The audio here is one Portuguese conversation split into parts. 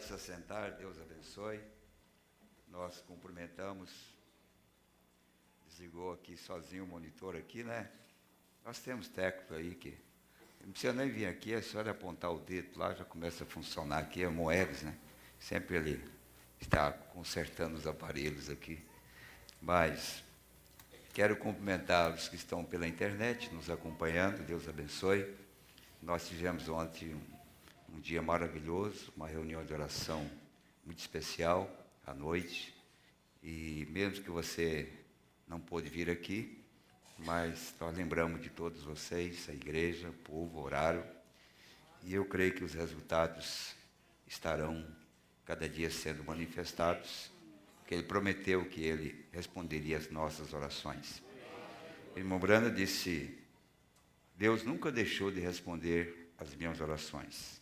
Pode se assentar, Deus abençoe. Nós cumprimentamos. Desligou aqui sozinho o monitor aqui, né? Nós temos técnico aí que não precisa nem vir aqui, é só ele apontar o dedo lá, já começa a funcionar aqui, é o Moeres, né? Sempre ele está consertando os aparelhos aqui. Mas quero cumprimentar os que estão pela internet, nos acompanhando, Deus abençoe. Nós tivemos ontem um dia maravilhoso, uma reunião de oração muito especial, à noite. E mesmo que você não pôde vir aqui, mas nós lembramos de todos vocês, a igreja, o povo, oraram. E eu creio que os resultados estarão cada dia sendo manifestados, porque ele prometeu que ele responderia às nossas orações. O irmão Brana disse: Deus nunca deixou de responder às minhas orações.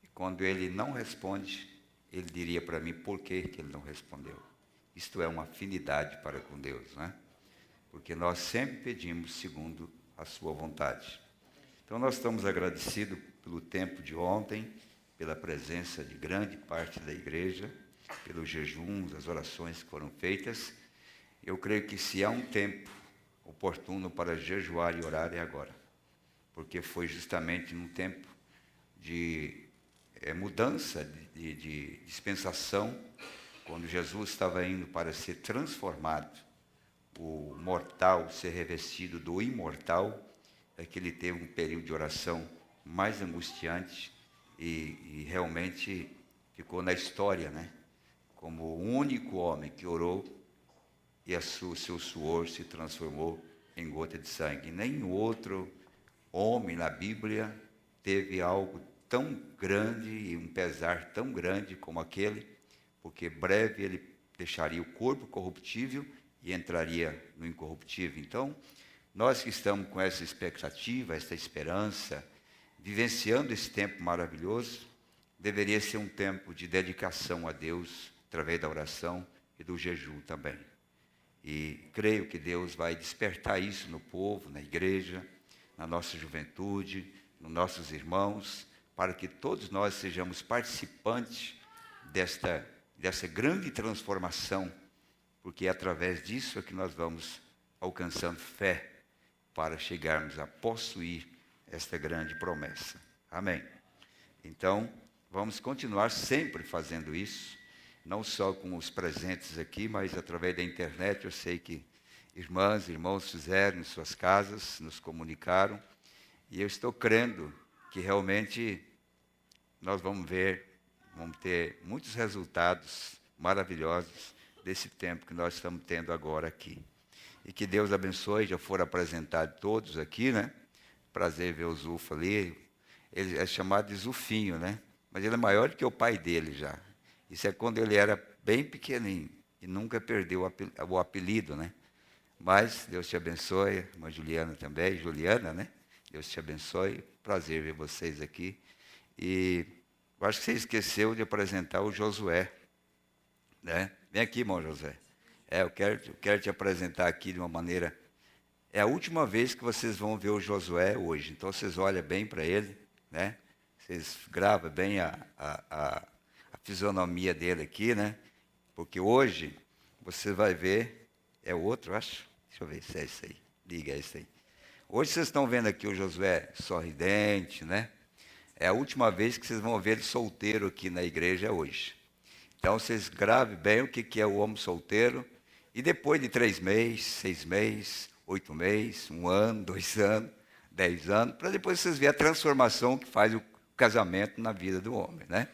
E quando ele não responde, ele diria para mim por que ele não respondeu. Isto é uma afinidade para com Deus, né? Porque nós sempre pedimos segundo a sua vontade. Então nós estamos agradecidos pelo tempo de ontem, pela presença de grande parte da igreja, pelos jejuns, as orações que foram feitas. Eu creio que se há um tempo oportuno para jejuar e orar é agora, porque foi justamente num tempo de mudança, de dispensação, quando Jesus estava indo para ser transformado, o mortal ser revestido do imortal, é que ele teve um período de oração mais angustiante e realmente ficou na história, né? Como o único homem que orou e seu suor se transformou em gota de sangue. Nenhum outro homem na Bíblia teve algo tão grande e um pesar tão grande como aquele, porque breve ele deixaria o corpo corruptível e entraria no incorruptível. Então, nós que estamos com essa expectativa, essa esperança, vivenciando esse tempo maravilhoso, deveria ser um tempo de dedicação a Deus, através da oração e do jejum também. E creio que Deus vai despertar isso no povo, na igreja, na nossa juventude, nos nossos irmãos, para que todos nós sejamos participantes dessa grande transformação, porque é através disso é que nós vamos alcançando fé para chegarmos a possuir esta grande promessa. Amém? Então, vamos continuar sempre fazendo isso, não só com os presentes aqui, mas através da internet. Eu sei que irmãs e irmãos fizeram em suas casas, nos comunicaram, e eu estou crendo que realmente nós vamos ter muitos resultados maravilhosos desse tempo que nós estamos tendo agora aqui. E que Deus abençoe, já foram apresentados todos aqui, né? Prazer ver o Zufo ali. Ele é chamado de Zufinho, né? Mas ele é maior do que o pai dele já. Isso é quando ele era bem pequenininho e nunca perdeu o apelido, né? Mas Deus te abençoe, irmã Juliana também, Juliana, né? Deus te abençoe, prazer ver vocês aqui. E eu acho que você esqueceu de apresentar o Josué, né? Vem aqui, irmão José. Eu quero te apresentar aqui de uma maneira... É a última vez que vocês vão ver o Josué hoje, então vocês olham bem para ele, né? Vocês gravam bem a fisionomia dele aqui, né? Porque hoje você vai ver... É o outro, acho? Deixa eu ver se é isso aí. Liga, é isso aí. Hoje vocês estão vendo aqui o Josué sorridente, né? É a última vez que vocês vão ver ele solteiro aqui na igreja hoje. Então vocês gravem bem o que é o homem solteiro. E depois de 3 meses, 6 meses, 8 meses, 1 ano, 2 anos, 10 anos, para depois vocês verem a transformação que faz o casamento na vida do homem, né?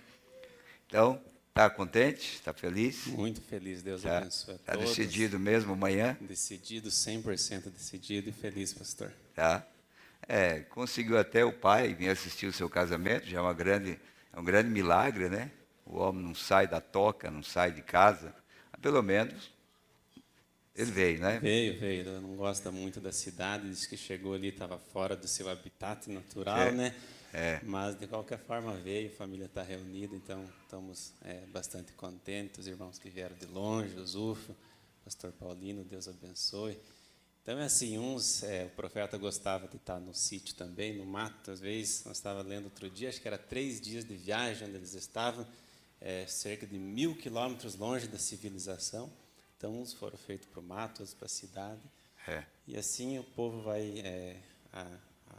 Então, está contente? Está feliz? Muito feliz, Deus abençoe a Está todos. decidido mesmo amanhã? Decidido, 100% decidido e feliz, pastor. Tá. Conseguiu até o pai vir assistir o seu casamento, já é um grande milagre, né? O homem não sai da toca, não sai de casa, mas pelo menos ele veio, né? Veio. Ele não gosta muito da cidade, disse que chegou ali, estava fora do seu habitat natural, né? Mas, de qualquer forma, veio, a família está reunida, então estamos bastante contentes, os irmãos que vieram de longe, o Zufo, pastor Paulino, Deus abençoe. Então, é assim, o profeta gostava de estar no sítio também, no mato, às vezes, nós estávamos lendo outro dia, acho que era 3 dias de viagem onde eles estavam, cerca de 1.000 quilômetros longe da civilização. Então, uns foram feitos para o mato, outros para a cidade. E assim o povo vai, a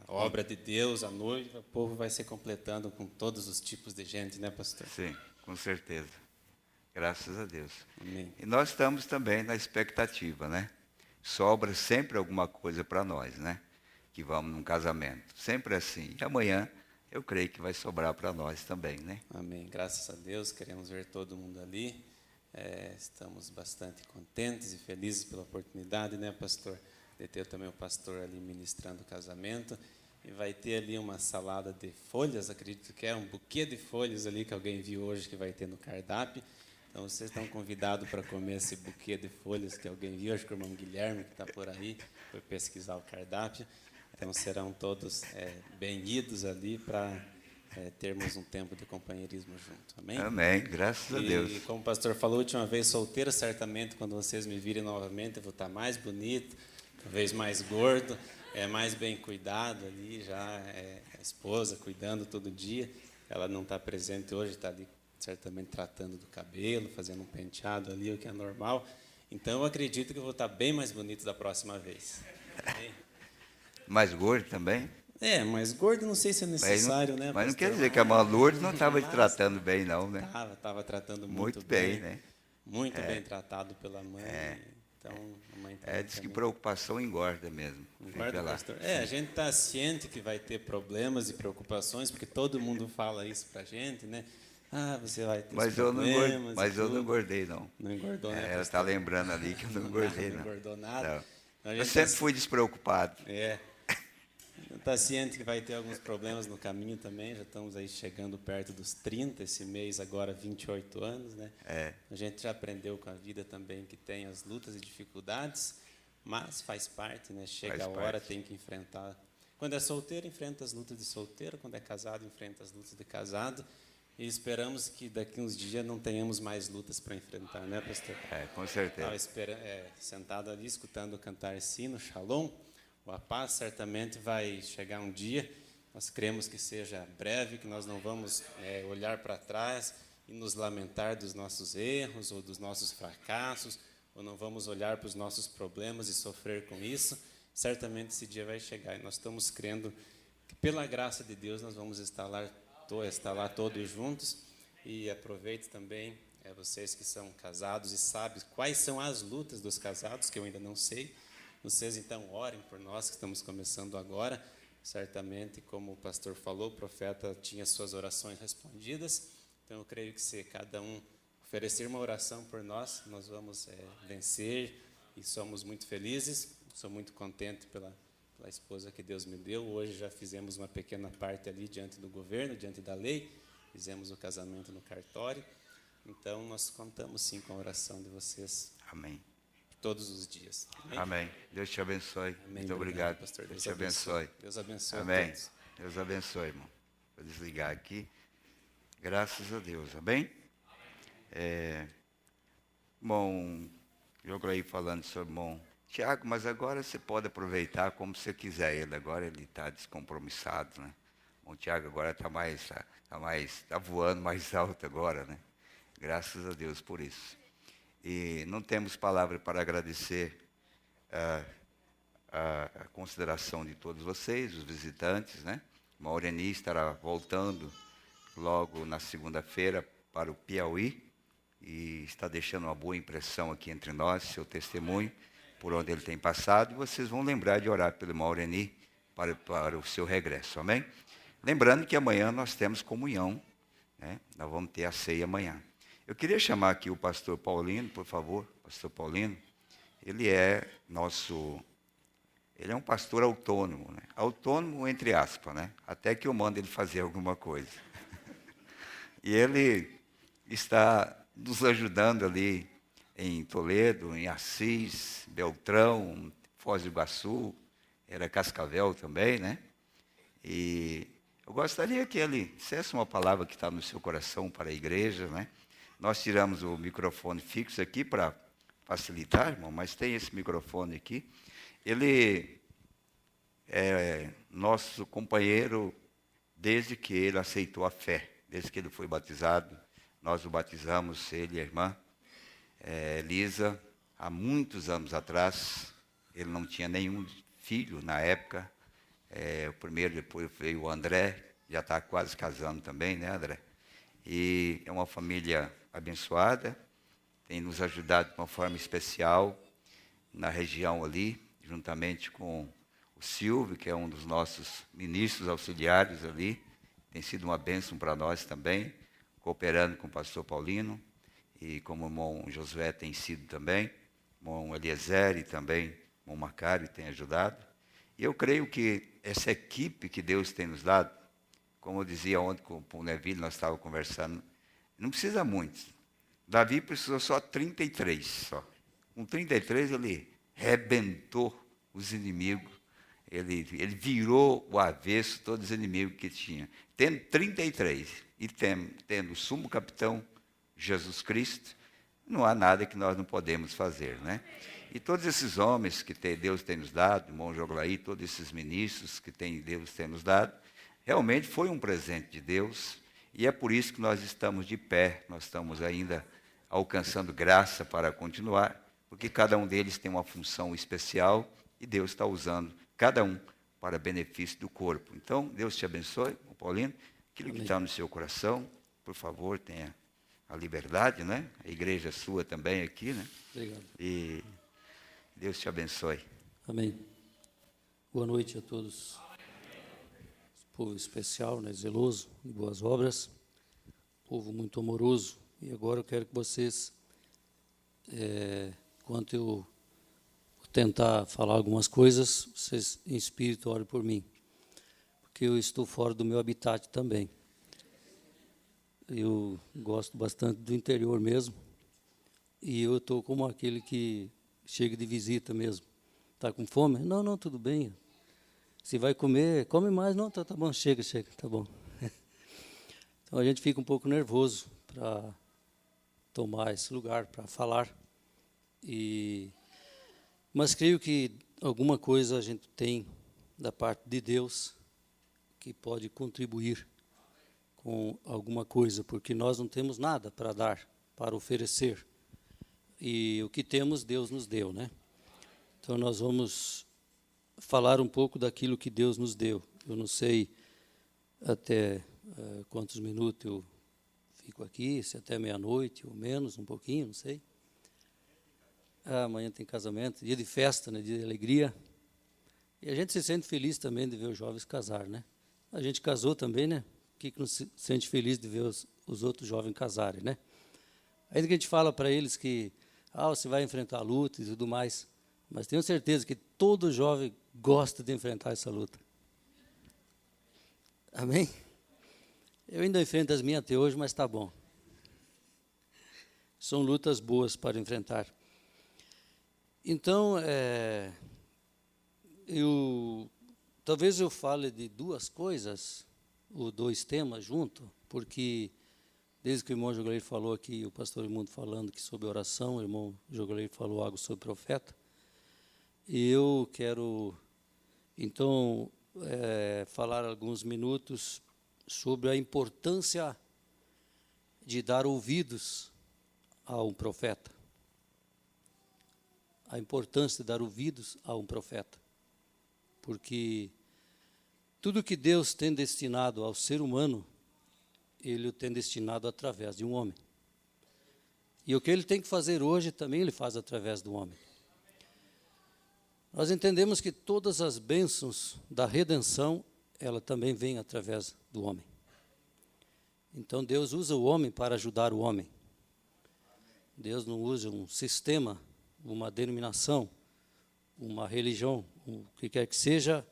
obra de Deus, a noiva, o povo vai se completando com todos os tipos de gente, né, pastor? Sim, com certeza. Graças a Deus. Amém. E nós estamos também na expectativa, né? Sobra sempre alguma coisa para nós, né? Que vamos num casamento. Sempre assim. E amanhã, eu creio que vai sobrar para nós também, né? Amém. Graças a Deus, queremos ver todo mundo ali. Estamos bastante contentes e felizes pela oportunidade, né, pastor? De ter também o pastor ali ministrando o casamento. E vai ter ali uma salada de folhas, acredito que é um buquê de folhas ali que alguém viu hoje que vai ter no cardápio. Então, vocês estão convidados para comer esse buquê de folhas que alguém viu. Acho que o irmão Guilherme, que está por aí, foi pesquisar o cardápio. Então, serão todos bem-vindos ali para termos um tempo de companheirismo junto. Amém? Amém, graças a Deus. E como o pastor falou, a última vez solteiro, certamente, quando vocês me virem novamente, eu vou estar mais bonito, talvez mais gordo, mais bem cuidado ali, já a esposa cuidando todo dia. Ela não está presente hoje, está ali certamente tratando do cabelo, fazendo um penteado ali, o que é normal. Então, eu acredito que eu vou estar bem mais bonito da próxima vez. Mais gordo também? Mas gordo não sei se é necessário, né? Mas não quer dizer que a mãe Lourdes não estava te tratando bem, não, né? Estava tratando muito bem, né? Muito bem tratado pela mãe. Então, a mãe diz que preocupação engorda mesmo. Engorda, pastor. A gente está ciente que vai ter problemas e preocupações, porque todo mundo fala isso para a gente, né? Você vai ter problemas. Mas eu não engordei, não. Não engordou, né? Ela está lembrando ali que eu não engordei, não. Não engordou nada. Não. Eu sempre fui despreocupado. Está ciente que vai ter alguns problemas no caminho também. Já estamos aí chegando perto dos 30, esse mês agora 28 anos, né? A gente já aprendeu com a vida também que tem as lutas e dificuldades, mas faz parte, né? Chega a hora, tem que enfrentar. Quando é solteiro, enfrenta as lutas de solteiro. Quando é casado, enfrenta as lutas de casado. E esperamos que daqui uns dias não tenhamos mais lutas para enfrentar, né, pastor? Com certeza. Estava sentado ali, escutando cantar sino, Shalom. A paz certamente vai chegar um dia. Nós cremos que seja breve, que nós não vamos olhar para trás e nos lamentar dos nossos erros ou dos nossos fracassos, ou não vamos olhar para os nossos problemas e sofrer com isso. Certamente esse dia vai chegar e nós estamos crendo que pela graça de Deus nós vamos estar lá todos juntos. E aproveito também vocês que são casados e sabem quais são as lutas dos casados, que eu ainda não sei. Vocês, então, orem por nós, que estamos começando agora. Certamente, como o pastor falou, o profeta tinha suas orações respondidas. Então, eu creio que se cada um oferecer uma oração por nós, nós vamos vencer e somos muito felizes. Sou muito contente pela esposa que Deus me deu. Hoje já fizemos uma pequena parte ali diante do governo, diante da lei. Fizemos o casamento no cartório. Então, nós contamos, sim, com a oração de vocês. Amém. Todos os dias. Amém. Deus te abençoe. Amém. Muito obrigado, pastor. Deus te abençoe. Deus abençoe. Amém. A todos. Deus abençoe, irmão. Vou desligar aqui. Graças a Deus. Amém? Bom, eu aí falando sobre o irmão Tiago, mas agora você pode aproveitar como você quiser ele. Agora ele está descompromissado, né? O Tiago agora está voando mais alto agora, né? Graças a Deus por isso. E não temos palavra para agradecer a consideração de todos vocês, os visitantes, né? Maureni estará voltando logo na segunda-feira para o Piauí e está deixando uma boa impressão aqui entre nós, seu testemunho, por onde ele tem passado, e vocês vão lembrar de orar pelo Maureni para o seu regresso, amém? Lembrando que amanhã nós temos comunhão, né? Nós vamos ter a ceia amanhã. Eu queria chamar aqui o pastor Paulino, por favor, pastor Paulino. Ele é um pastor autônomo, né? Autônomo entre aspas, né? Até que eu mando ele fazer alguma coisa. E ele está nos ajudando ali em Toledo, em Assis, Beltrão, Foz do Iguaçu, era Cascavel também, né? E eu gostaria que ele dissesse uma palavra que está no seu coração para a igreja, né? Nós tiramos o microfone fixo aqui para facilitar, irmão, mas tem esse microfone aqui. Ele é nosso companheiro desde que ele aceitou a fé, desde que ele foi batizado Nós o batizamos, ele e a irmã Elisa, há muitos anos atrás. Ele não tinha nenhum filho na época. O primeiro, depois veio o André, já está quase casando também, né, André? E é uma família abençoada, tem nos ajudado de uma forma especial na região ali, juntamente com o Silvio, que é um dos nossos ministros auxiliares ali, tem sido uma bênção para nós também, cooperando com o pastor Paulino, e como o irmão Josué tem sido também, o irmão Eliezer e também o irmão Macário tem ajudado. E eu creio que essa equipe que Deus tem nos dado, como eu dizia ontem com o Neville, nós estávamos conversando, não precisa muito. Davi precisou só 33, só. Com 33 ele rebentou os inimigos, ele virou o avesso todos os inimigos que tinha. Tendo 33 e tendo o sumo capitão Jesus Cristo, não há nada que nós não podemos fazer, né? E todos esses homens que Deus tem nos dado, o irmão Joglaí, todos esses ministros que Deus tem nos dado, realmente foi um presente de Deus, e é por isso que nós estamos de pé, nós estamos ainda alcançando graça para continuar, porque cada um deles tem uma função especial, e Deus está usando cada um para benefício do corpo. Então, Deus te abençoe, Paulino, aquilo que está no seu coração, por favor, tenha a liberdade, né? A igreja é sua também aqui, né? Obrigado. E Deus te abençoe. Amém. Boa noite a todos. Povo especial, né, zeloso, de boas obras. Povo muito amoroso. E agora eu quero que vocês, enquanto eu vou tentar falar algumas coisas, vocês em espírito orem por mim. Porque eu estou fora do meu habitat também. Eu gosto bastante do interior mesmo. E eu estou como aquele que chega de visita mesmo. Está com fome? Não, não, tudo bem. Se vai comer, come mais. Não, tá bom, chega, tá bom. Então a gente fica um pouco nervoso para tomar esse lugar, para falar. Mas creio que alguma coisa a gente tem da parte de Deus que pode contribuir com alguma coisa, porque nós não temos nada para dar, para oferecer. E o que temos, Deus nos deu, né? Então, nós vamos falar um pouco daquilo que Deus nos deu. Eu não sei até quantos minutos eu fico aqui, se até meia-noite ou menos, um pouquinho, não sei. Amanhã tem casamento, dia de festa, né? Dia de alegria. E a gente se sente feliz também de ver os jovens casar, né? A gente casou também, né? O que não se sente feliz de ver os outros jovens casarem, né? Ainda que a gente fala para eles que você vai enfrentar luta e tudo mais, mas tenho certeza que todo jovem gosta de enfrentar essa luta. Amém? Eu ainda enfrento as minhas até hoje, mas está bom. São lutas boas para enfrentar. Então, talvez eu fale de duas coisas, ou dois temas junto, porque desde que o irmão Jogleir falou aqui, o pastor Imundo falando que sobre oração, o irmão Jogleir falou algo sobre profeta, e eu quero, então, falar alguns minutos sobre a importância de dar ouvidos a um profeta. A importância de dar ouvidos a um profeta. Porque tudo que Deus tem destinado ao ser humano, Ele o tem destinado através de um homem. E o que Ele tem que fazer hoje, também Ele faz através do homem. Nós entendemos que todas as bênçãos da redenção, ela também vem através do homem. Então Deus usa o homem para ajudar o homem. Deus não usa um sistema, uma denominação, uma religião, o que quer que seja,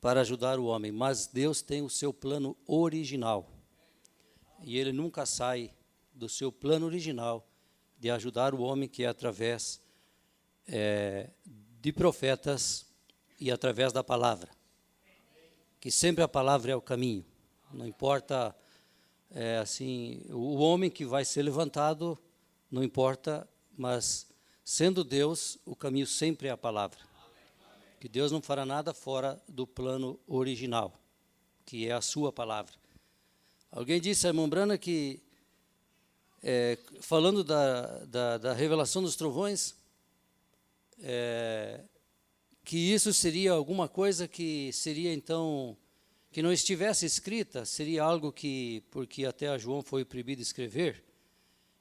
para ajudar o homem. Mas Deus tem o seu plano original. E Ele nunca sai do seu plano original de ajudar o homem, que é através de profetas e através da palavra. Que sempre a palavra é o caminho. Não importa, o homem que vai ser levantado, não importa, mas sendo Deus, o caminho sempre é a palavra. Que Deus não fará nada fora do plano original, que é a sua palavra. Alguém disse a irmã Brana que falando da revelação dos trovões, que isso seria alguma coisa que seria, então, que não estivesse escrita, seria algo que, porque até a João foi proibido escrever,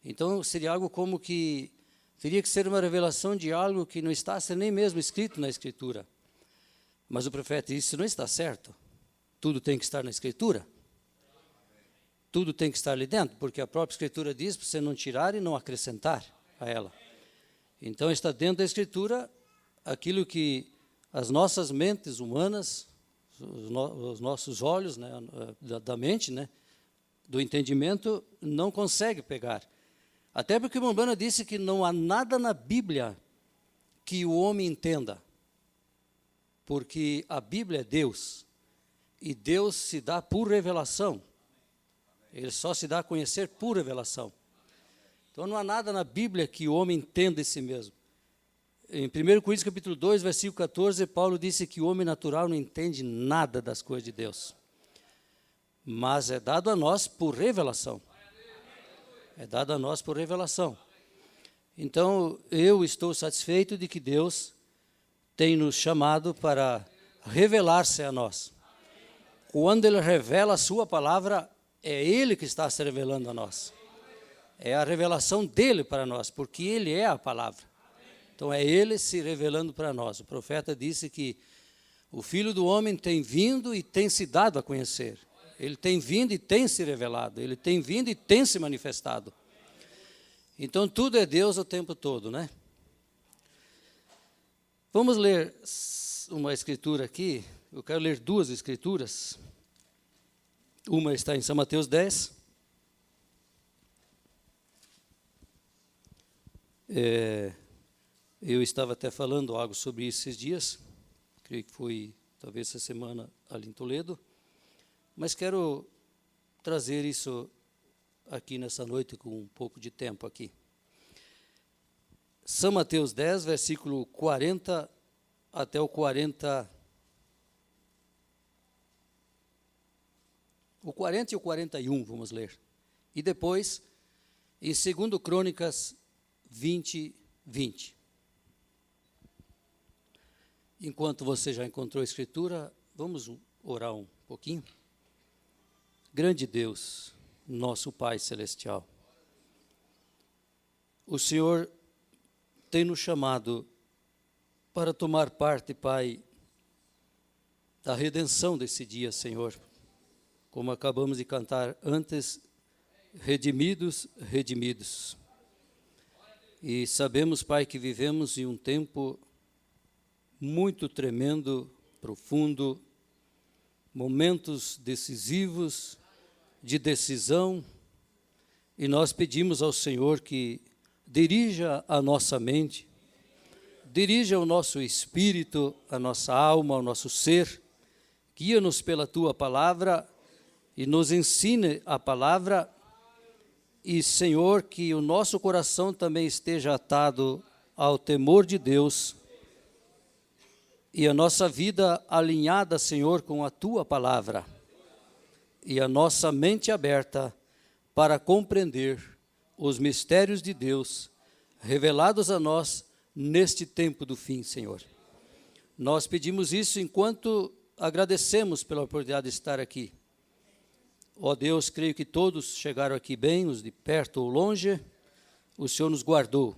então seria algo como que teria que ser uma revelação de algo que não está nem mesmo escrito na Escritura. Mas o profeta disse, isso não está certo. Tudo tem que estar na Escritura. Tudo tem que estar ali dentro, porque a própria Escritura diz para você não tirar e não acrescentar a ela. Então está dentro da Escritura aquilo que as nossas mentes humanas, os nossos olhos, né, da mente, né, do entendimento, não conseguem pegar. Até porque o Umbanda disse que não há nada na Bíblia que o homem entenda, porque a Bíblia é Deus, e Deus se dá por revelação. Ele só se dá a conhecer por revelação. Então não há nada na Bíblia que o homem entenda de si mesmo. Em 1 Coríntios capítulo 2, versículo 14, Paulo disse que o homem natural não entende nada das coisas de Deus. Mas é dado a nós por revelação. É dado a nós por revelação. Então, eu estou satisfeito de que Deus tem nos chamado para revelar-se a nós. Quando Ele revela a sua palavra, é Ele que está se revelando a nós. É a revelação dEle para nós, porque Ele é a palavra. Então, é Ele se revelando para nós. O profeta disse que o Filho do Homem tem vindo e tem se dado a conhecer. Ele tem vindo e tem se revelado. Ele tem vindo e tem se manifestado. Então, tudo é Deus o tempo todo, né? Vamos ler uma escritura aqui. Eu quero ler duas escrituras. Uma está em São Mateus 10. Eu estava até falando algo sobre isso esses dias. Creio que foi, talvez, essa semana ali em Toledo. Mas quero trazer isso aqui nessa noite com um pouco de tempo aqui. São Mateus 10, versículo 40 até o 40. O 40 e o 41, vamos ler. E depois, em 2 Crônicas 20, 20. Enquanto você já encontrou a Escritura, vamos orar um pouquinho. Grande Deus, nosso Pai Celestial, o Senhor tem nos chamado para tomar parte, Pai, da redenção desse dia, Senhor. Como acabamos de cantar antes, redimidos, redimidos. E sabemos, Pai, que vivemos em um tempo muito tremendo, profundo, momentos decisivos, de decisão, e nós pedimos ao Senhor que dirija a nossa mente, dirija o nosso espírito, a nossa alma, o nosso ser, guia-nos pela Tua palavra e nos ensine a palavra, e Senhor, que o nosso coração também esteja atado ao temor de Deus, e a nossa vida alinhada, Senhor, com a Tua palavra, e a nossa mente aberta para compreender os mistérios de Deus revelados a nós neste tempo do fim, Senhor. Nós pedimos isso enquanto agradecemos pela oportunidade de estar aqui. Ó Deus, creio que todos chegaram aqui bem, os de perto ou longe, o Senhor nos guardou.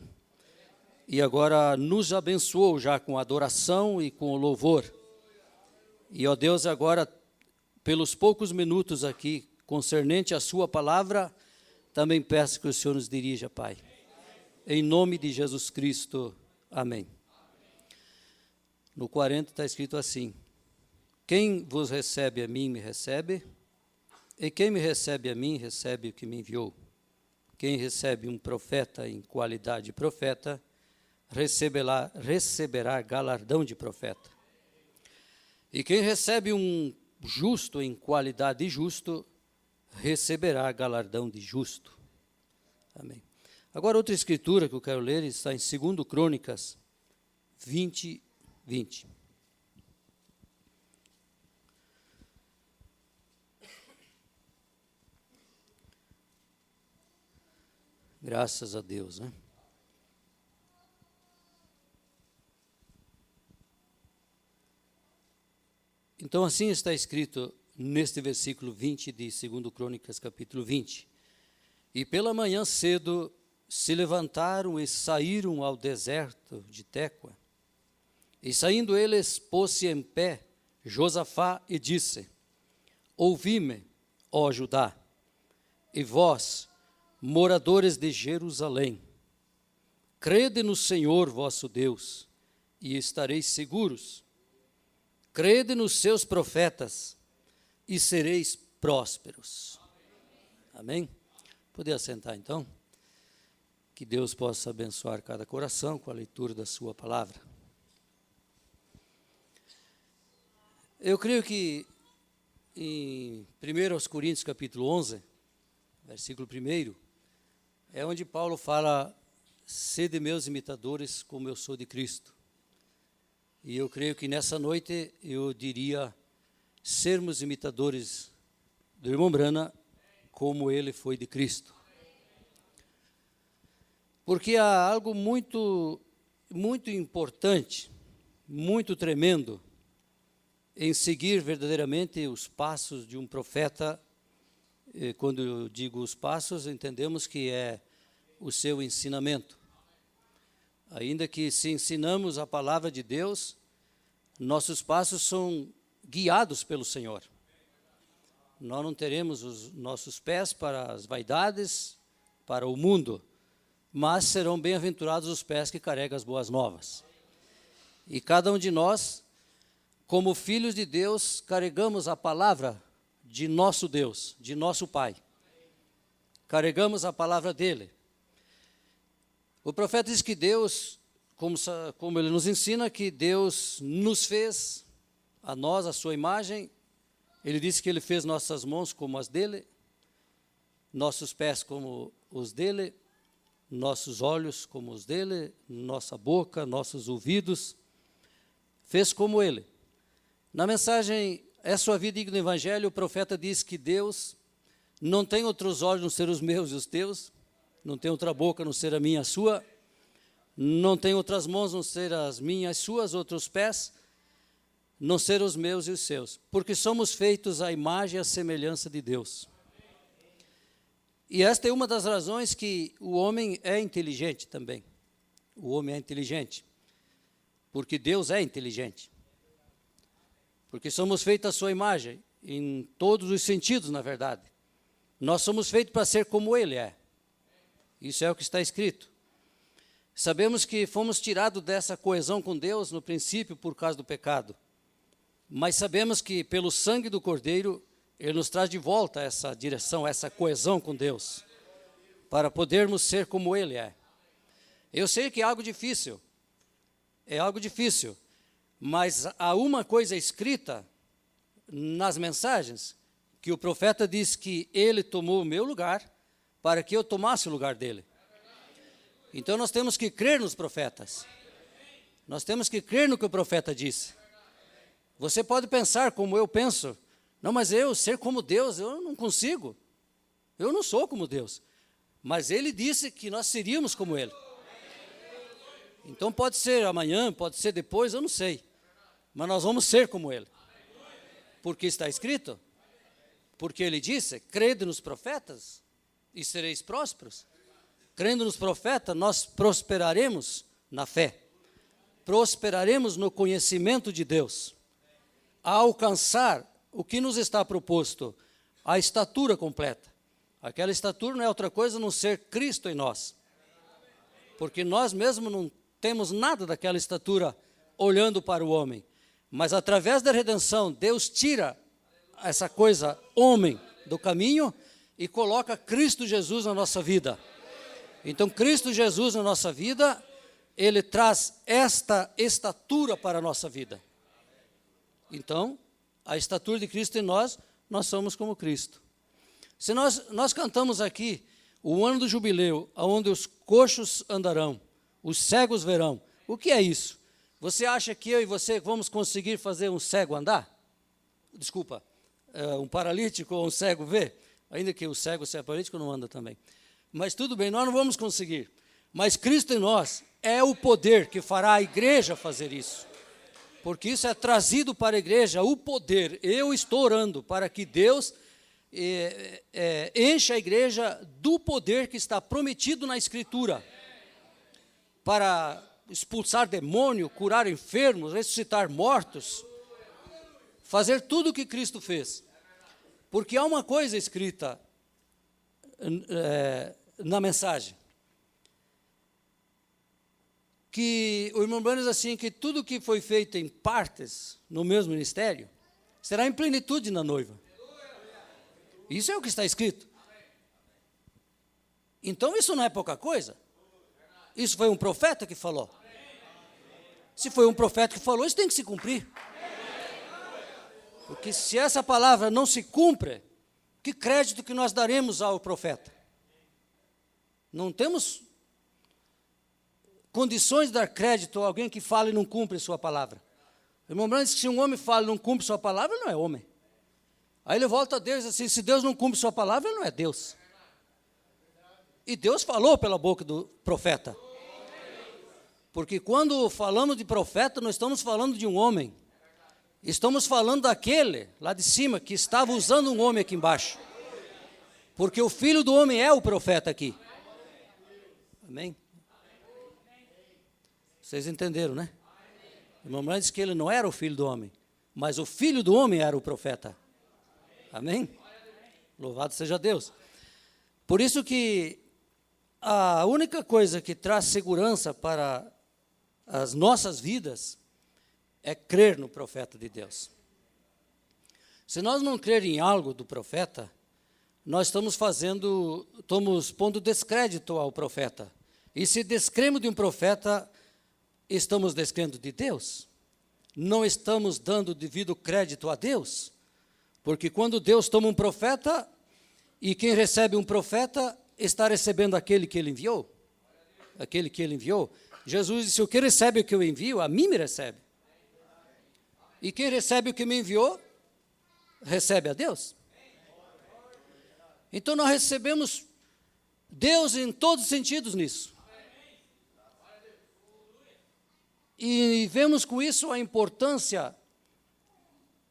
E agora nos abençoou já com a adoração e com o louvor. E, ó Deus, agora, pelos poucos minutos aqui, concernente à sua palavra, também peço que o Senhor nos dirija, Pai. Em nome de Jesus Cristo, amém. No 40 está escrito assim: quem vos recebe a mim, me recebe, e quem me recebe a mim, recebe o que me enviou. Quem recebe um profeta em qualidade de profeta, receberá galardão de profeta. E quem recebe um justo em qualidade de justo, receberá galardão de justo. Amém. Agora, outra escritura que eu quero ler está em 2 Crônicas 20, 20. Graças a Deus, né? Então, assim está escrito neste versículo 20 de 2 Crônicas, capítulo 20. E pela manhã cedo se levantaram e saíram ao deserto de Tecoa. E saindo eles, pôs-se em pé Josafá e disse: Ouvi-me, ó Judá, e vós, moradores de Jerusalém, crede no Senhor vosso Deus, e estareis seguros. Crede nos seus profetas, e sereis prósperos. Amém? Poder assentar então? Que Deus possa abençoar cada coração com a leitura da sua palavra. Eu creio que em 1 Coríntios capítulo 11, versículo 1, é onde Paulo fala: sede meus imitadores como eu sou de Cristo. E eu creio que nessa noite eu diria: sermos imitadores do irmão Brana como ele foi de Cristo. Porque há algo muito, muito importante, muito tremendo, em seguir verdadeiramente os passos de um profeta. Quando eu digo os passos, entendemos que é o seu ensinamento. Ainda que se ensinamos a palavra de Deus, nossos passos são guiados pelo Senhor. Nós não teremos os nossos pés para as vaidades, para o mundo, mas serão bem-aventurados os pés que carregam as boas novas. E cada um de nós, como filhos de Deus, carregamos a palavra de nosso Deus, de nosso Pai. Carregamos a palavra dele. O profeta diz que Deus, como ele nos ensina, que Deus nos fez, a nós, a sua imagem. Ele disse que ele fez nossas mãos como as dele, nossos pés como os dele, nossos olhos como os dele, nossa boca, nossos ouvidos. Fez como ele. Na mensagem É Sua Vida Digna do Evangelho, o profeta diz que Deus não tem outros olhos não ser os meus e os teus, não tem outra boca não ser a minha e a sua, não tem outras mãos não ser as minhas e as suas, outros pés não ser os meus e os seus, porque somos feitos à imagem e à semelhança de Deus. E esta é uma das razões que o homem é inteligente também. O homem é inteligente, porque Deus é inteligente. Porque somos feitos à sua imagem, em todos os sentidos, na verdade. Nós somos feitos para ser como Ele é. Isso é o que está escrito. Sabemos que fomos tirados dessa coesão com Deus no princípio por causa do pecado. Mas sabemos que pelo sangue do Cordeiro, Ele nos traz de volta essa direção, essa coesão com Deus, para podermos ser como Ele é. Eu sei que é algo difícil, mas há uma coisa escrita nas mensagens, que o profeta diz que Ele tomou o meu lugar, para que eu tomasse o lugar dEle. Então nós temos que crer nos profetas, nós temos que crer no que o profeta disse. Você pode pensar como eu penso, não, mas eu ser como Deus, eu não consigo, eu não sou como Deus, mas Ele disse que nós seríamos como Ele. Então pode ser amanhã, pode ser depois, eu não sei, mas nós vamos ser como Ele, porque está escrito, porque Ele disse, crede nos profetas e sereis prósperos. Crendo nos profetas, nós prosperaremos na fé, prosperaremos no conhecimento de Deus, a alcançar o que nos está proposto, a estatura completa. Aquela estatura não é outra coisa a não ser Cristo em nós, porque nós mesmos não temos nada daquela estatura olhando para o homem, mas através da redenção, Deus tira essa coisa, homem, do caminho e coloca Cristo Jesus na nossa vida. Então, Cristo Jesus na nossa vida, Ele traz esta estatura para a nossa vida. Então, a estatura de Cristo em nós, nós somos como Cristo. Se nós cantamos aqui o ano do jubileu, onde os coxos andarão, os cegos verão. O que é isso? Você acha que eu e você vamos conseguir fazer um cego andar? Desculpa, um paralítico ou um cego ver? Ainda que o cego, se é paralítico, não anda também. Mas tudo bem, nós não vamos conseguir. Mas Cristo em nós é o poder que fará a igreja fazer isso. Porque isso é trazido para a igreja, o poder. Eu estou orando para que Deus encha a igreja do poder que está prometido na Escritura. Para expulsar demônio, curar enfermos, ressuscitar mortos. Fazer tudo o que Cristo fez. Porque há uma coisa escrita na mensagem. Que o irmão Branham diz assim, que tudo que foi feito em partes no mesmo ministério, será em plenitude na noiva. Isso é o que está escrito. Então isso não é pouca coisa. Isso foi um profeta que falou. Se foi um profeta que falou, isso tem que se cumprir. Porque se essa palavra não se cumpre, que crédito que nós daremos ao profeta? Não temos condições de dar crédito a alguém que fala e não cumpre sua palavra. O irmão Branham diz que se um homem fala e não cumpre sua palavra, ele não é homem. Aí ele volta a Deus e diz assim, se Deus não cumpre sua palavra, ele não é Deus. E Deus falou pela boca do profeta. Porque quando falamos de profeta, nós estamos falando de um homem. Estamos falando daquele lá de cima que estava usando um homem aqui embaixo. Porque o filho do homem é o profeta aqui. Amém? Vocês entenderam, né? O irmão Branham disse que ele não era o filho do homem, mas o filho do homem era o profeta. Amém? Louvado seja Deus. Por isso que a única coisa que traz segurança para as nossas vidas é crer no profeta de Deus. Se nós não crer em algo do profeta, nós estamos pondo descrédito ao profeta. E se descremos de um profeta, estamos descrendo de Deus. Não estamos dando devido crédito a Deus. Porque quando Deus toma um profeta, e quem recebe um profeta, está recebendo aquele que ele enviou. Aquele que ele enviou. Jesus disse, o que recebe o que eu envio, a mim me recebe. E quem recebe o que me enviou, recebe a Deus. Então nós recebemos Deus em todos os sentidos nisso. E vemos com isso a importância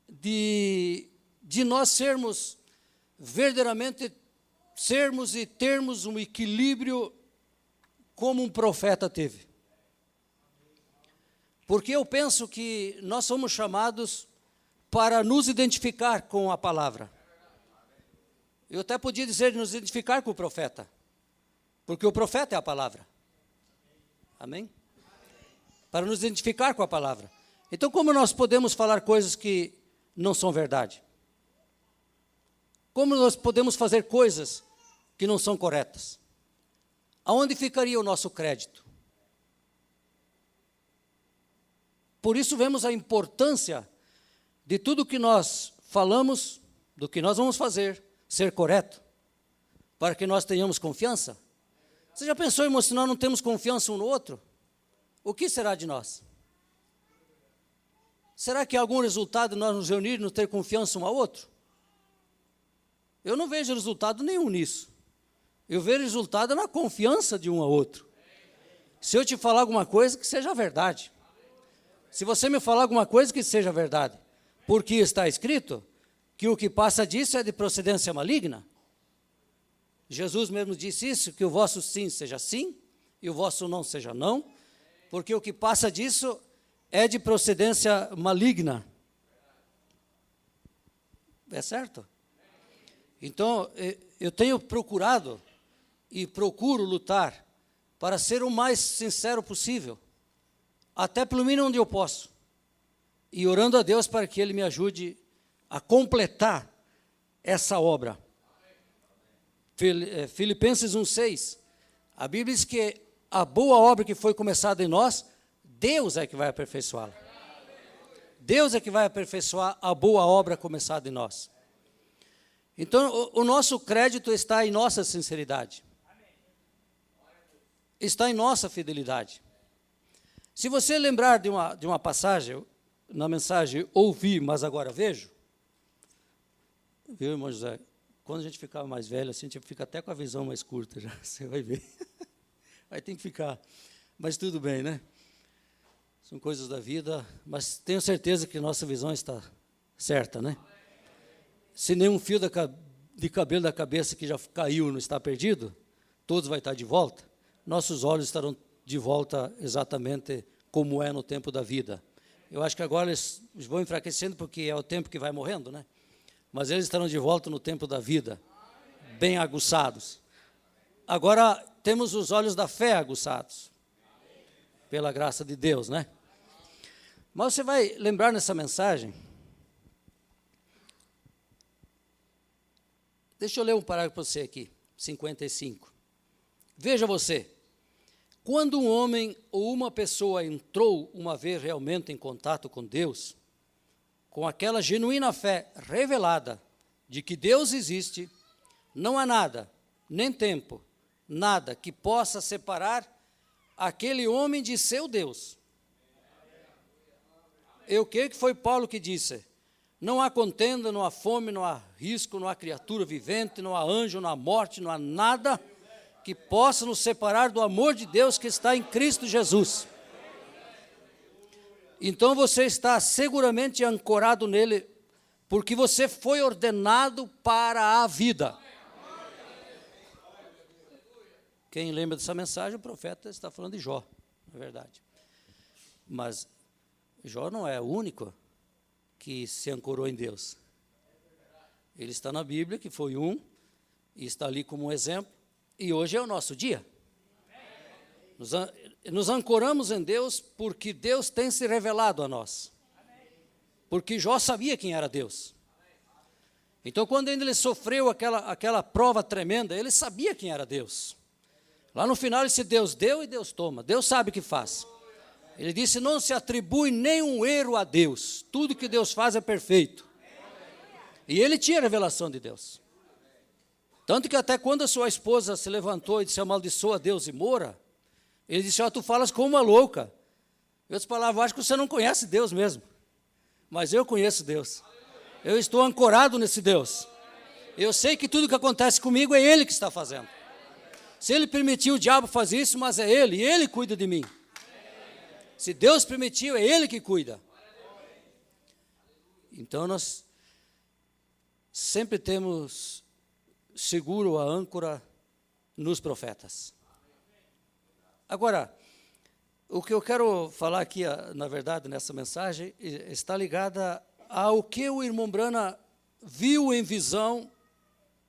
de nós sermos verdadeiramente, sermos e termos um equilíbrio como um profeta teve. Porque eu penso que nós somos chamados para nos identificar com a palavra. Eu até podia dizer nos identificar com o profeta, porque o profeta é a palavra. Amém? Para nos identificar com a palavra. Então, como nós podemos falar coisas que não são verdade? Como nós podemos fazer coisas que não são corretas? Aonde ficaria o nosso crédito? Por isso vemos a importância de tudo que nós falamos, do que nós vamos fazer, ser correto, para que nós tenhamos confiança. Você já pensou, irmão, se nós não temos confiança um no outro? O que será de nós? Será que há algum resultado nós nos reunirmos, ter confiança um ao outro? Eu não vejo resultado nenhum nisso. Eu vejo resultado na confiança de um ao outro. Se eu te falar alguma coisa, que seja verdade. Se você me falar alguma coisa, que seja verdade. Porque está escrito que o que passa disso é de procedência maligna. Jesus mesmo disse isso, que o vosso sim seja sim, e o vosso não seja não, porque o que passa disso é de procedência maligna. É certo? Então, eu tenho procurado e procuro lutar para ser o mais sincero possível, até pelo mínimo onde eu posso, e orando a Deus para que Ele me ajude a completar essa obra. Filipenses 1,6, a Bíblia diz que a boa obra que foi começada em nós, Deus é que vai aperfeiçoá-la. Deus é que vai aperfeiçoar a boa obra começada em nós. Então, o nosso crédito está em nossa sinceridade. Está em nossa fidelidade. Se você lembrar de uma passagem, na mensagem ouvi, mas agora vejo, viu, irmão José? quando a gente ficar mais velho, assim, a gente fica até com a visão mais curta já, você vai ver. Aí tem que ficar. Mas tudo bem, né? São coisas da vida, mas tenho certeza que nossa visão está certa, né? Se nenhum fio de cabelo da cabeça que já caiu não está perdido, todos vai estar de volta, nossos olhos estarão de volta exatamente como é no tempo da vida. Eu acho que agora eles vão enfraquecendo porque é o tempo que vai morrendo, né? Mas eles estarão de volta no tempo da vida, bem aguçados. Agora temos os olhos da fé aguçados, pela graça de Deus, né? Mas você vai lembrar nessa mensagem, deixa eu ler um parágrafo para você aqui, 55. Veja você, quando um homem ou uma pessoa entrou uma vez realmente em contato com Deus, com aquela genuína fé revelada de que Deus existe, não há nada, nem tempo, nada que possa separar aquele homem de seu Deus. E o que foi Paulo que disse? Não há contenda, não há fome, não há risco, não há criatura vivente, não há anjo, não há morte, não há nada que possa nos separar do amor de Deus que está em Cristo Jesus. Então você está seguramente ancorado nele, porque você foi ordenado para a vida. Quem lembra dessa mensagem, o profeta está falando de Jó, na verdade. Mas Jó não é o único que se ancorou em Deus. Ele está na Bíblia, que foi um, e está ali como um exemplo, e hoje é o nosso dia. Nos ancoramos em Deus porque Deus tem se revelado a nós. Porque Jó sabia quem era Deus. Então, quando ainda ele sofreu aquela prova tremenda, ele sabia quem era Deus. Lá no final ele disse, Deus deu e Deus toma, Deus sabe o que faz. Ele disse, não se atribui nenhum erro a Deus, tudo que Deus faz é perfeito. E ele tinha a revelação de Deus. Tanto que até quando a sua esposa se levantou e disse, amaldiçoa Deus e mora, ele disse, ó, tu falas como uma louca. Em outras palavras, acho que você não conhece Deus mesmo. Mas eu conheço Deus. Eu estou ancorado nesse Deus. Eu sei que tudo que acontece comigo é Ele que está fazendo. Se Ele permitiu o diabo fazer isso, mas é Ele, e Ele cuida de mim. Se Deus permitiu, é Ele que cuida. Então nós sempre temos seguro a âncora nos profetas. Agora, o que eu quero falar aqui, na verdade, nessa mensagem, está ligada ao que o irmão Brana viu em visão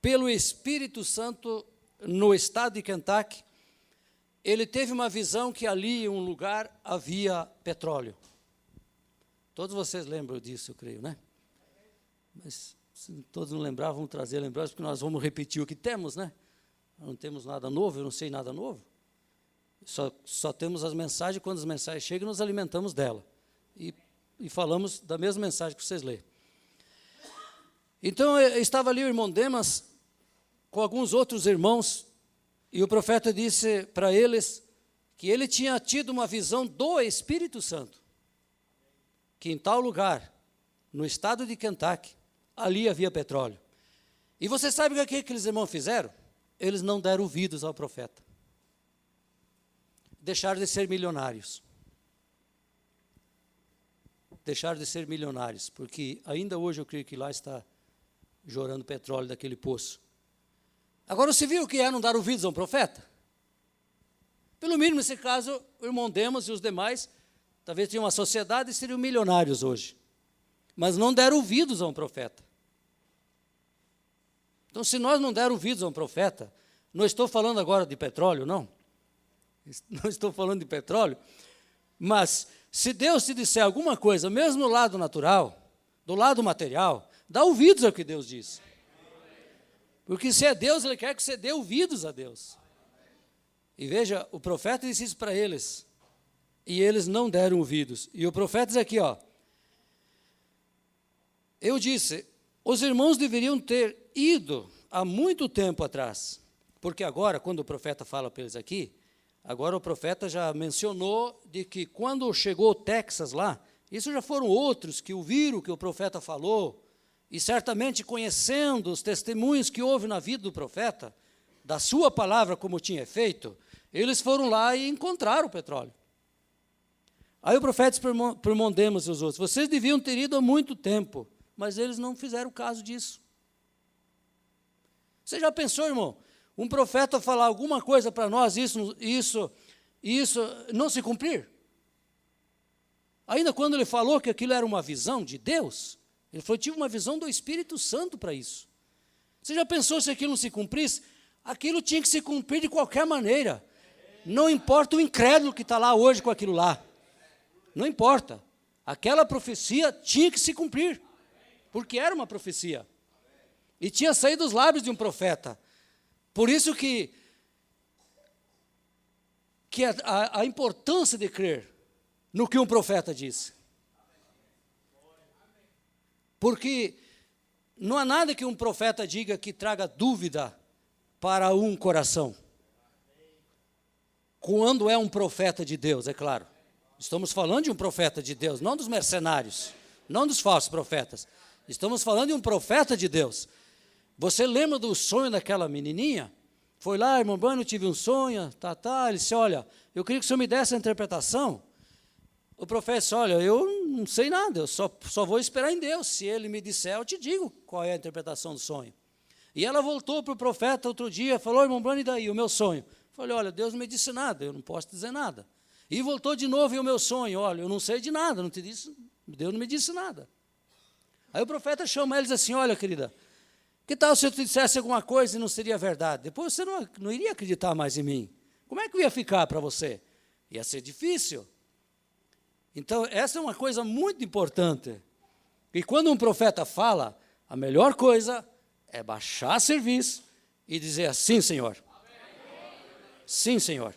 pelo Espírito Santo no estado de Kentucky. Ele teve uma visão que ali, em um lugar, havia petróleo. Todos vocês lembram disso, eu creio, né? Mas se todos não lembravam, vamos trazer lembranças, porque nós vamos repetir o que temos, né? Não temos nada novo, eu não sei nada novo. Só temos as mensagens, quando as mensagens chegam, nos alimentamos dela. E falamos da mesma mensagem que vocês lêem. Então, estava ali o irmão Demas, com alguns outros irmãos, e o profeta disse para eles que ele tinha tido uma visão do Espírito Santo, que em tal lugar, no estado de Kentucky, ali havia petróleo. E você sabe o que aqueles irmãos fizeram? Eles não deram ouvidos ao profeta. Deixaram de ser milionários. Deixaram de ser milionários, porque ainda hoje eu creio que lá está jorrando petróleo daquele poço. Agora, você viu o que é não dar ouvidos a um profeta? Pelo mínimo, nesse caso, o irmão Demas e os demais, talvez tinham uma sociedade e seriam milionários hoje. Mas não deram ouvidos a um profeta. Então, se nós não der ouvidos a um profeta, não estou falando agora de petróleo, não. Não estou falando de petróleo, mas se Deus te disser alguma coisa, mesmo no lado natural, do lado material, dá ouvidos ao que Deus diz. Porque se é Deus, Ele quer que você dê ouvidos a Deus. E veja, o profeta disse isso para eles, e eles não deram ouvidos. E o profeta diz aqui, ó, eu disse, os irmãos deveriam ter ido há muito tempo atrás, porque agora, quando o profeta fala para eles aqui, agora o profeta já mencionou de que quando chegou o Texas lá, isso já foram outros que ouviram o que o profeta falou, e certamente conhecendo os testemunhos que houve na vida do profeta, da sua palavra como tinha feito, eles foram lá e encontraram o petróleo. Aí o profeta disse para o irmão Demas e os outros: vocês deviam ter ido há muito tempo, mas eles não fizeram caso disso. Você já pensou, irmão, um profeta falar alguma coisa para nós, isso não se cumprir? Ainda quando ele falou que aquilo era uma visão de Deus, ele falou: tive uma visão do Espírito Santo para isso. Você já pensou se aquilo não se cumprisse? Aquilo tinha que se cumprir de qualquer maneira. Não importa o incrédulo que está lá hoje com aquilo lá. Não importa. Aquela profecia tinha que se cumprir, porque era uma profecia. E tinha saído dos lábios de um profeta. Por isso que a importância de crer no que um profeta disse. Porque não há nada que um profeta diga que traga dúvida para um coração. Quando é um profeta de Deus, é claro. Estamos falando de um profeta de Deus, não dos mercenários, não dos falsos profetas. Estamos falando de um profeta de Deus. Você lembra do sonho daquela menininha? Foi lá, irmão Bruno, eu tive um sonho, ele disse: olha, eu queria que o senhor me desse a interpretação. O profeta disse: olha, eu não sei nada, eu só vou esperar em Deus. Se ele me disser, eu te digo qual é a interpretação do sonho. E ela voltou para o profeta outro dia e falou: irmão Bruno, e daí, o meu sonho? Eu falei: olha, Deus não me disse nada, eu não posso dizer nada. E voltou de novo, e o meu sonho? Olha, eu não sei de nada, Deus não me disse nada. Aí o profeta chama eles assim: olha, querida, que tal se eu te dissesse alguma coisa e não seria verdade? Depois você não iria acreditar mais em mim. Como é que eu ia ficar para você? Ia ser difícil. Então, essa é uma coisa muito importante. E quando um profeta fala, a melhor coisa é baixar serviço e dizer assim: Senhor. Sim, Senhor.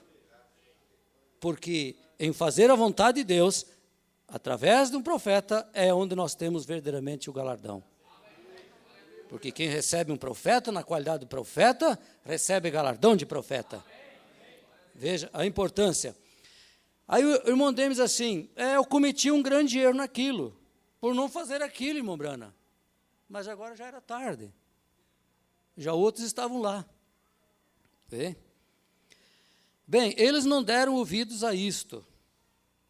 Porque em fazer a vontade de Deus, através de um profeta, é onde nós temos verdadeiramente o galardão. Porque quem recebe um profeta, na qualidade de profeta, recebe galardão de profeta. Veja a importância. Aí o irmão Demas diz assim: eu cometi um grande erro naquilo, por não fazer aquilo, irmão Brana. Mas agora já era tarde. Já outros estavam lá. Vê? Bem, eles não deram ouvidos a isto.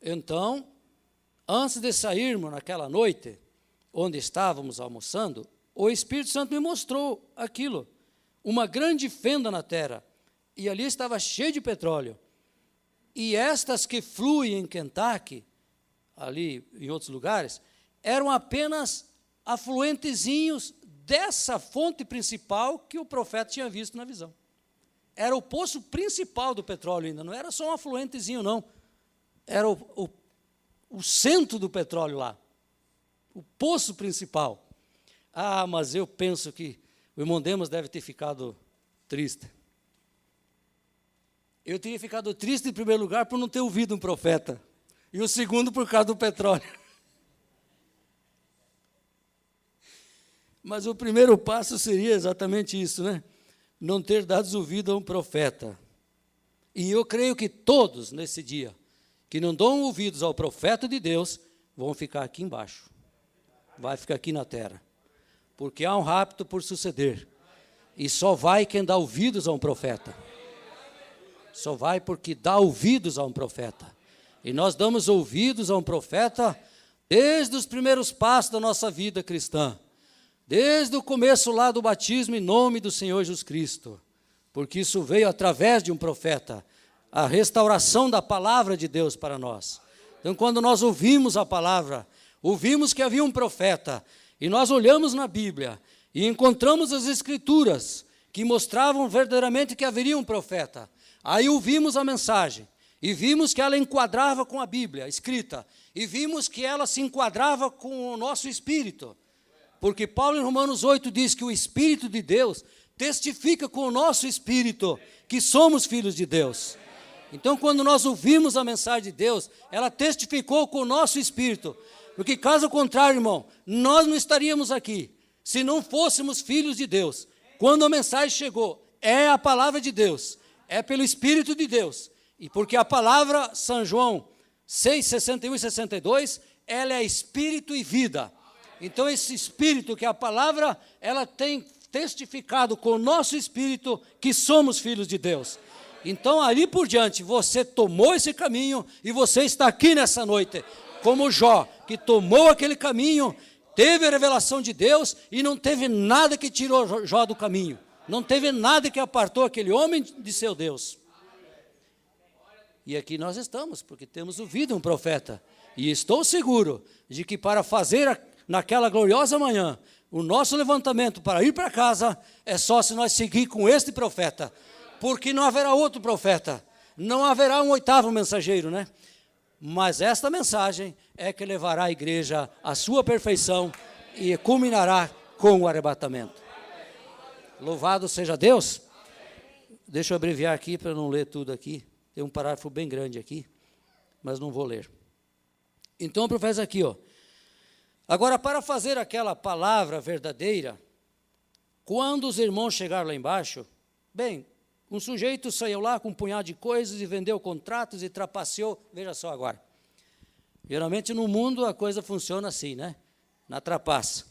Então, antes de sairmos naquela noite, onde estávamos almoçando, o Espírito Santo me mostrou aquilo, uma grande fenda na terra, e ali estava cheio de petróleo. E estas que fluem em Kentucky, ali em outros lugares, eram apenas afluentezinhos dessa fonte principal que o profeta tinha visto na visão. Era o poço principal do petróleo ainda, não era só um afluentezinho, não. Era o centro do petróleo lá, o poço principal. Ah, mas eu penso que o irmão Demas deve ter ficado triste. Eu teria ficado triste, em primeiro lugar, por não ter ouvido um profeta. E o segundo, por causa do petróleo. Mas o primeiro passo seria exatamente isso, né? Não ter dado ouvido a um profeta. E eu creio que todos, nesse dia, que não dão ouvidos ao profeta de Deus, vão ficar aqui embaixo. Vai ficar aqui na terra. Porque há um rapto por suceder. E só vai quem dá ouvidos a um profeta. Só vai porque dá ouvidos a um profeta. E nós damos ouvidos a um profeta desde os primeiros passos da nossa vida cristã. Desde o começo lá do batismo em nome do Senhor Jesus Cristo. Porque isso veio através de um profeta. A restauração da palavra de Deus para nós. Então, quando nós ouvimos a palavra, ouvimos que havia um profeta, e nós olhamos na Bíblia e encontramos as Escrituras que mostravam verdadeiramente que haveria um profeta. Aí ouvimos a mensagem e vimos que ela enquadrava com a Bíblia escrita e vimos que ela se enquadrava com o nosso espírito. Porque Paulo em Romanos 8 diz que o Espírito de Deus testifica com o nosso espírito que somos filhos de Deus. Então, quando nós ouvimos a mensagem de Deus, ela testificou com o nosso espírito. Porque, caso contrário, irmão, nós não estaríamos aqui se não fôssemos filhos de Deus. Quando a mensagem chegou, é a palavra de Deus, é pelo Espírito de Deus. E porque a palavra, São João 6, 61 e 62, ela é Espírito e vida. Então, esse espírito que é a palavra, ela tem testificado com o nosso espírito que somos filhos de Deus. Então, ali por diante, você tomou esse caminho e você está aqui nessa noite, como Jó, que tomou aquele caminho, teve a revelação de Deus e não teve nada que tirou Jó do caminho. Não teve nada que apartou aquele homem de seu Deus. E aqui nós estamos, porque temos ouvido um profeta. E estou seguro de que para fazer naquela gloriosa manhã o nosso levantamento para ir para casa, é só se nós seguir com este profeta. Porque não haverá outro profeta. Não haverá um oitavo mensageiro, né? Mas esta mensagem é que levará a igreja à sua perfeição e culminará com o arrebatamento. Louvado seja Deus. Deixa eu abreviar aqui para não ler tudo aqui. Tem um parágrafo bem grande aqui, mas não vou ler. Então o profeta aqui, ó. Agora, para fazer aquela palavra verdadeira, quando os irmãos chegaram lá embaixo, bem, um sujeito saiu lá com um punhado de coisas e vendeu contratos e trapaceou. Veja só agora. Geralmente no mundo a coisa funciona assim, né? Na trapaça.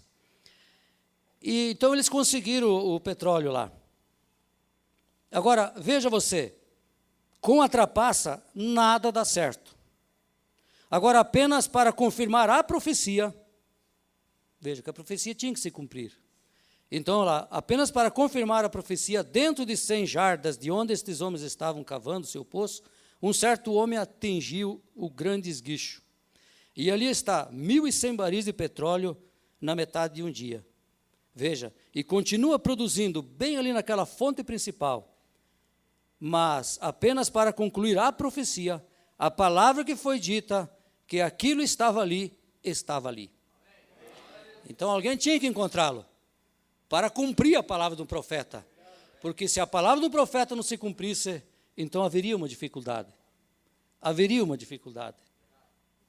E então eles conseguiram o petróleo lá. Agora, veja você, com a trapaça nada dá certo. Agora, apenas para confirmar a profecia, veja que a profecia tinha que se cumprir. Então, lá, apenas para confirmar a profecia, dentro de 100 jardas de onde estes homens estavam cavando seu poço, um certo homem atingiu o grande esguicho. E ali está 1.100 baris de petróleo na metade de um dia. Veja, e continua produzindo bem ali naquela fonte principal. Mas apenas para concluir a profecia, a palavra que foi dita, que aquilo estava ali, estava ali. Então alguém tinha que encontrá-lo, para cumprir a palavra do profeta. Porque se a palavra do profeta não se cumprisse, então haveria uma dificuldade. Haveria uma dificuldade.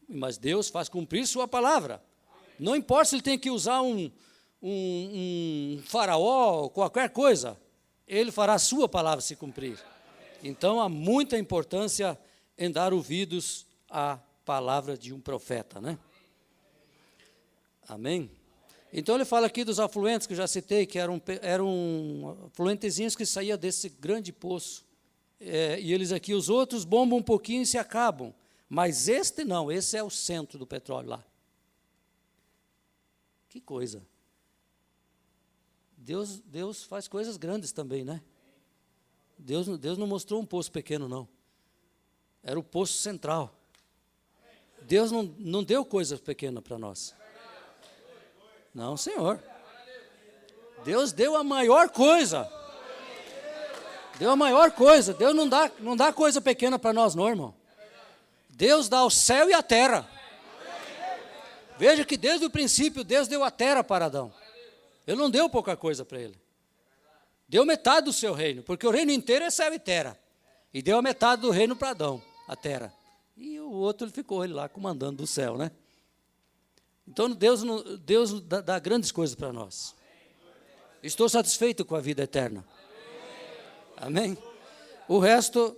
Mas Deus faz cumprir sua palavra. Não importa se ele tem que usar um faraó, qualquer coisa, ele fará a sua palavra se cumprir. Então há muita importância em dar ouvidos à palavra de um profeta, né? Amém? Então ele fala aqui dos afluentes que eu já citei, que eram afluentezinhos que saíam desse grande poço. E eles aqui, os outros bombam um pouquinho e se acabam. Mas este não, esse é o centro do petróleo lá. Que coisa. Deus faz coisas grandes também, né? Deus não mostrou um poço pequeno, não. Era o poço central. Deus não deu coisa pequena para nós. Não, Senhor. Deus deu a maior coisa. Deu a maior coisa. Deus não dá coisa pequena para nós, não, irmão. Deus dá o céu e a terra. Veja que desde o princípio Deus deu a terra para Adão. Ele não deu pouca coisa para ele. Deu metade do seu reino, porque o reino inteiro é céu e terra. E deu a metade do reino para Adão, a terra. E o outro ele ficou lá comandando do céu, né? Então Deus dá grandes coisas para nós. Estou satisfeito com a vida eterna. Amém? O resto,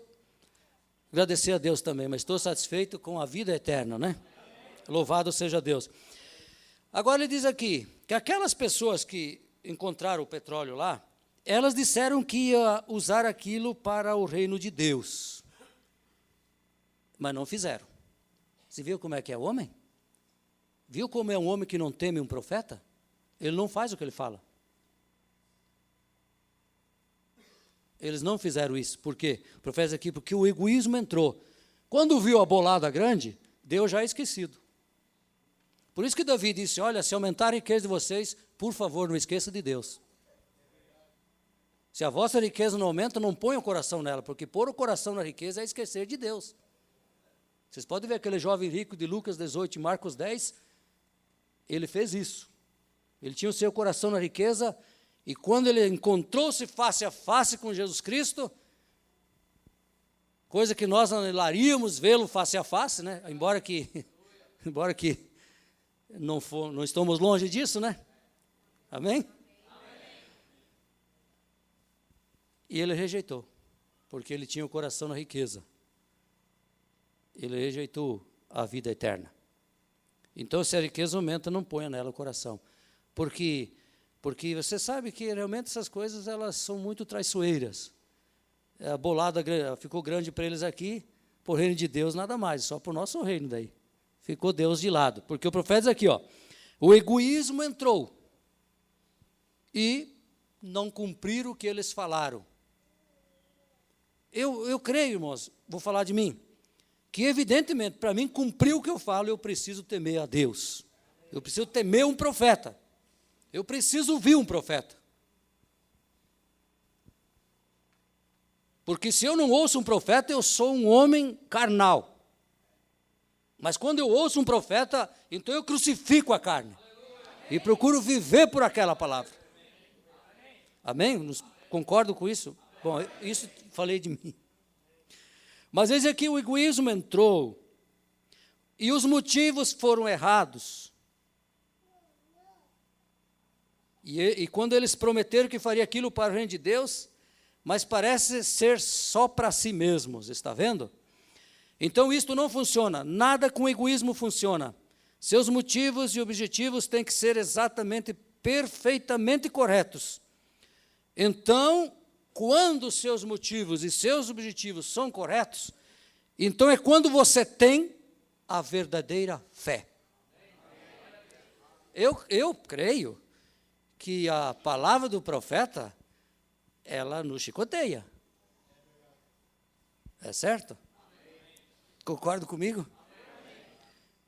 agradecer a Deus também, mas estou satisfeito com a vida eterna, né? Louvado seja Deus. Agora ele diz aqui, que aquelas pessoas que encontraram o petróleo lá, elas disseram que ia usar aquilo para o reino de Deus. Mas não fizeram. Você viu como é que é o homem? Viu como é um homem que não teme um profeta? Ele não faz o que ele fala. Eles não fizeram isso. Por quê? O profeta diz aqui, porque o egoísmo entrou. Quando viu a bolada grande, Deus já é esquecido. Por isso que Davi disse, olha, se aumentar a riqueza de vocês, por favor, não esqueça de Deus. Se a vossa riqueza não aumenta, não ponha o coração nela, porque pôr o coração na riqueza é esquecer de Deus. Vocês podem ver aquele jovem rico de Lucas 18 e Marcos 10, ele fez isso. Ele tinha o seu coração na riqueza, e quando ele encontrou-se face a face com Jesus Cristo, coisa que nós anelaríamos vê-lo face a face, né? Embora que não estamos longe disso, né? Amém? E ele rejeitou, porque ele tinha o coração na riqueza. Ele rejeitou a vida eterna. Então, se a riqueza aumenta, não ponha nela o coração. Porque você sabe que realmente essas coisas elas são muito traiçoeiras. A bolada ficou grande para eles aqui, por reino de Deus nada mais, só para o nosso reino daí. Ficou Deus de lado. Porque o profeta diz aqui, ó, o egoísmo entrou e não cumpriram o que eles falaram. Eu creio, irmãos, vou falar de mim, que evidentemente, para mim cumprir o que eu falo, eu preciso temer a Deus. Eu preciso temer um profeta. Eu preciso ouvir um profeta. Porque se eu não ouço um profeta, eu sou um homem carnal. Mas quando eu ouço um profeta, então eu crucifico a carne. E procuro viver por aquela palavra. Amém? Concordo com isso? Bom, isso falei de mim. Mas eis aqui o egoísmo entrou. E os motivos foram errados. E quando eles prometeram que faria aquilo para o reino de Deus, mas parece ser só para si mesmos, está vendo? Então isto não funciona, nada com egoísmo funciona. Seus motivos e objetivos têm que ser exatamente, perfeitamente corretos. Então, quando seus motivos e seus objetivos são corretos, então é quando você tem a verdadeira fé. Eu creio que a palavra do profeta, ela nos chicoteia. É certo? Concorda comigo?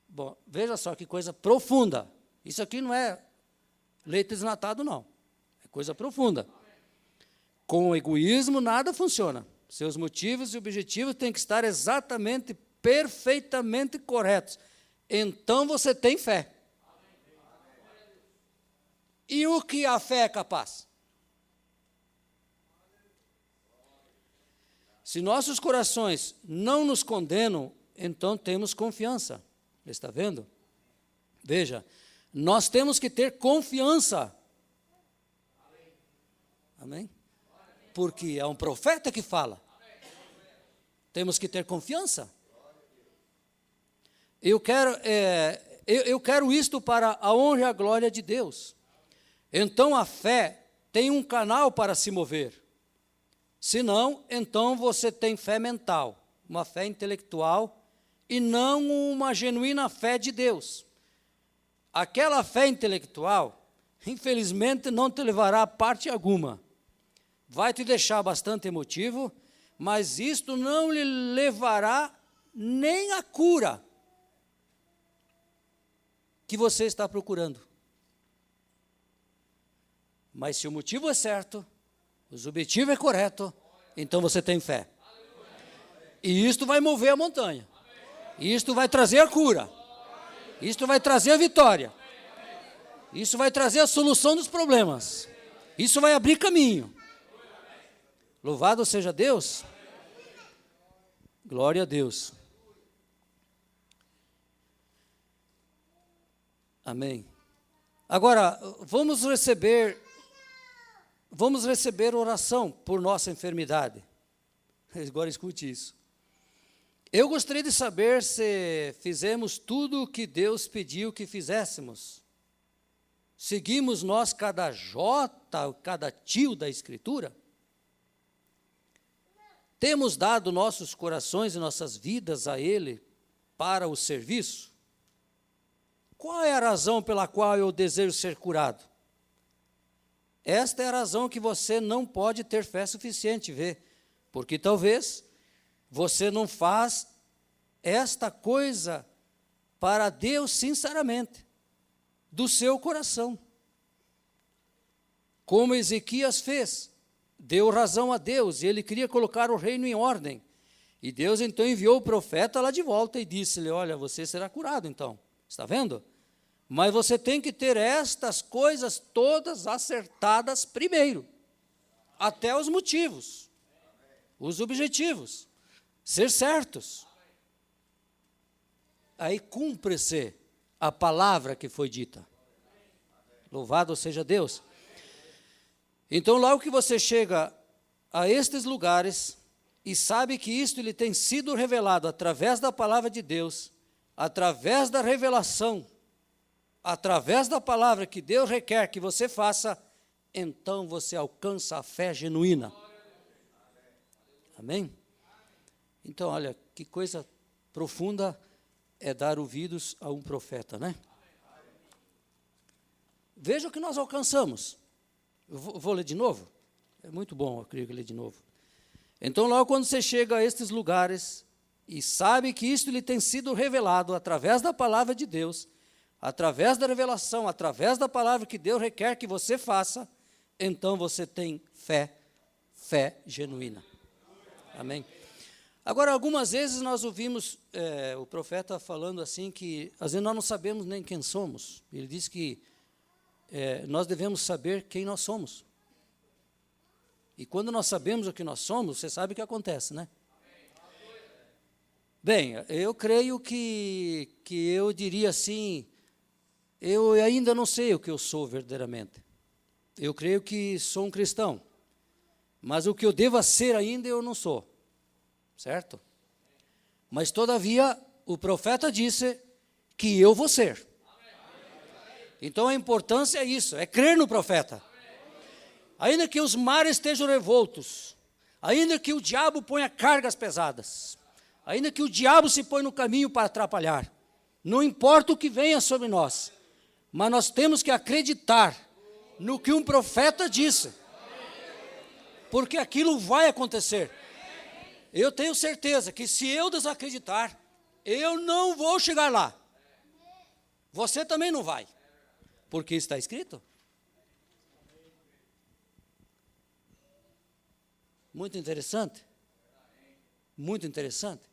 Bom, veja só que coisa profunda. Isso aqui não é leite desnatado, não. É coisa profunda. Com o egoísmo, nada funciona. Seus motivos e objetivos têm que estar exatamente, perfeitamente corretos. Então você tem fé. E o que a fé é capaz? Se nossos corações não nos condenam, então temos confiança. Está vendo? Veja, nós temos que ter confiança. Amém? Porque é um profeta que fala. Temos que ter confiança. Eu quero isto para a honra e a glória de Deus. Então a fé tem um canal para se mover. Se não, então você tem fé mental, uma fé intelectual e não uma genuína fé de Deus. Aquela fé intelectual, infelizmente, não te levará a parte alguma. Vai te deixar bastante emotivo, mas isto não lhe levará nem a cura que você está procurando. Mas se o motivo é certo, o objetivo é correto, então você tem fé. E isto vai mover a montanha. Isto vai trazer a cura. Isto vai trazer a vitória. Isso vai trazer a solução dos problemas. Isso vai abrir caminho. Louvado seja Deus. Glória a Deus. Amém. Agora, vamos receber oração por nossa enfermidade. Agora escute isso. Eu gostaria de saber se fizemos tudo o que Deus pediu que fizéssemos. Seguimos nós cada jota, cada tio da Escritura? Temos dado nossos corações e nossas vidas a Ele para o serviço? Qual é a razão pela qual eu desejo ser curado? Esta é a razão que você não pode ter fé suficiente, vê? Porque talvez você não faz esta coisa para Deus sinceramente, do seu coração. Como Ezequias fez, deu razão a Deus, e ele queria colocar o reino em ordem. E Deus então enviou o profeta lá de volta e disse-lhe, olha, você será curado então. Está vendo? Mas você tem que ter estas coisas todas acertadas primeiro. Até os motivos, os objetivos, ser certos. Aí cumpre-se a palavra que foi dita. Louvado seja Deus. Então, logo que você chega a estes lugares e sabe que isto lhe tem sido revelado através da palavra de Deus, através da revelação através da palavra que Deus requer que você faça, então você alcança a fé genuína. Amém? Então, olha, que coisa profunda é dar ouvidos a um profeta, né? Veja o que nós alcançamos. Eu vou ler de novo? É muito bom, eu creio que ler de novo. Então, logo quando você chega a estes lugares e sabe que isto lhe tem sido revelado através da palavra de Deus, através da revelação, através da palavra que Deus requer que você faça, então você tem fé genuína. Amém? Agora, algumas vezes nós ouvimos o profeta falando assim que, às vezes, nós não sabemos nem quem somos. Ele diz que nós devemos saber quem nós somos. E quando nós sabemos o que nós somos, você sabe o que acontece, né? Bem, eu creio que eu diria assim, eu ainda não sei o que eu sou verdadeiramente. Eu creio que sou um cristão, mas o que eu devo ser ainda eu não sou, certo? Mas, todavia, o profeta disse que eu vou ser. Então, a importância é isso, é crer no profeta. Ainda que os mares estejam revoltos, ainda que o diabo ponha cargas pesadas, ainda que o diabo se ponha no caminho para atrapalhar, não importa o que venha sobre nós, mas nós temos que acreditar no que um profeta disse, porque aquilo vai acontecer. Eu tenho certeza que se eu desacreditar, eu não vou chegar lá. Você também não vai, porque está escrito. Muito interessante. Muito interessante.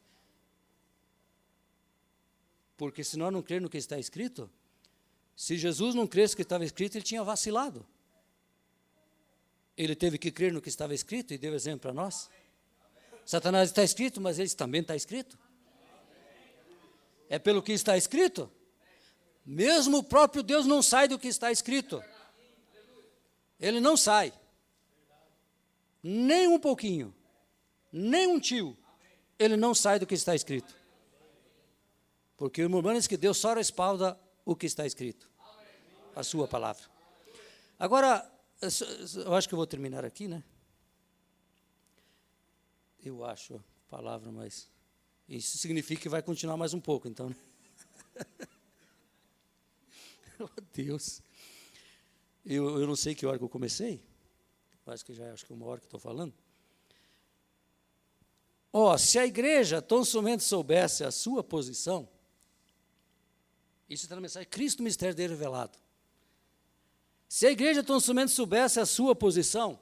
Porque se nós não crermos no que está escrito, se Jesus não cresce no que estava escrito, ele tinha vacilado. Ele teve que crer no que estava escrito e deu exemplo para nós. Satanás está escrito, mas ele também está escrito. É pelo que está escrito. Mesmo o próprio Deus não sai do que está escrito. Ele não sai. Nem um pouquinho, nem um tio, ele não sai do que está escrito. Porque o irmão diz que Deus só respalda o que está escrito, a sua palavra. Agora, eu acho que eu vou terminar aqui, né? Eu acho a palavra, mas isso significa que vai continuar mais um pouco, então, né? Oh, Deus. Eu não sei que hora que eu comecei. Acho que acho que é uma hora que estou falando. Se a igreja tão somente soubesse a sua posição, isso está na mensagem, Cristo, mistério dele revelado. Se a igreja tão somente soubesse a sua posição,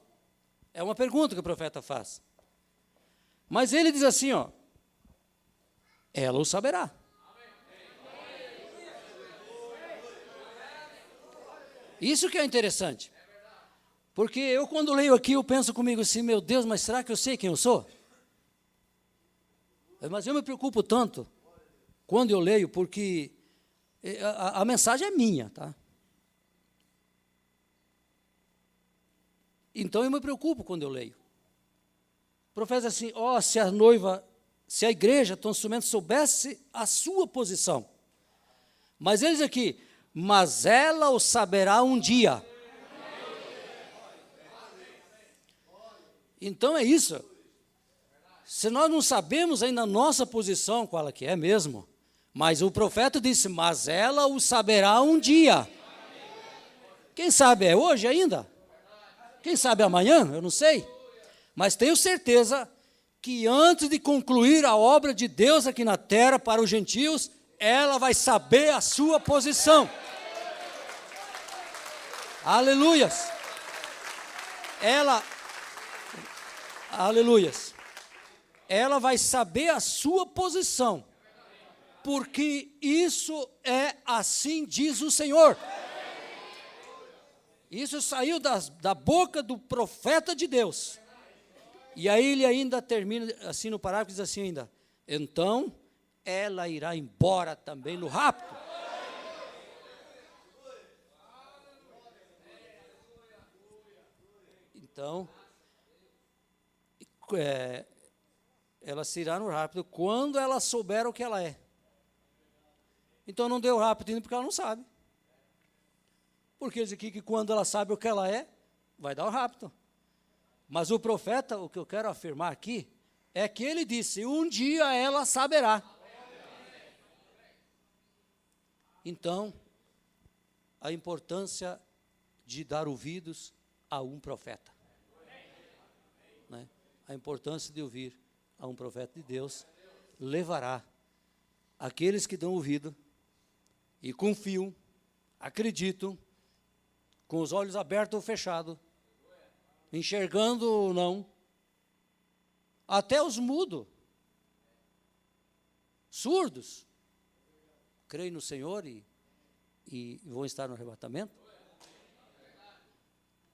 é uma pergunta que o profeta faz. Mas ele diz assim, ela o saberá. Isso que é interessante. Porque eu, quando leio aqui, eu penso comigo assim, meu Deus, mas será que eu sei quem eu sou? Mas eu me preocupo tanto quando eu leio, porque a mensagem é minha, tá? Então eu me preocupo quando eu leio. O profeta diz assim, se a igreja tão somente soubesse a sua posição. Mas eles aqui, mas ela o saberá um dia. Então é isso. Se nós não sabemos ainda a nossa posição, qual é que é mesmo, mas o profeta disse, mas ela o saberá um dia. Quem sabe é hoje ainda? Quem sabe amanhã? Eu não sei. Mas tenho certeza que antes de concluir a obra de Deus aqui na terra para os gentios, ela vai saber a sua posição. Aleluias. Aleluias. Ela vai saber a sua posição, porque isso é assim diz o Senhor. Isso saiu da boca do profeta de Deus. E aí ele ainda termina assim no parágrafo, diz assim ainda, então ela irá embora também no rapto. Então, ela se irá no rápido quando ela souber o que ela é. Então não deu rápido ainda porque ela não sabe. Porque diz aqui que quando ela sabe o que ela é, vai dar o rapto. Mas o profeta, o que eu quero afirmar aqui, é que ele disse, um dia ela saberá. Então, a importância de dar ouvidos a um profeta. Né? A importância de ouvir a um profeta de Deus levará aqueles que dão ouvido e confiam, acreditam, com os olhos abertos ou fechados, enxergando ou não, até os mudos, surdos, creem no Senhor e vão estar no arrebatamento.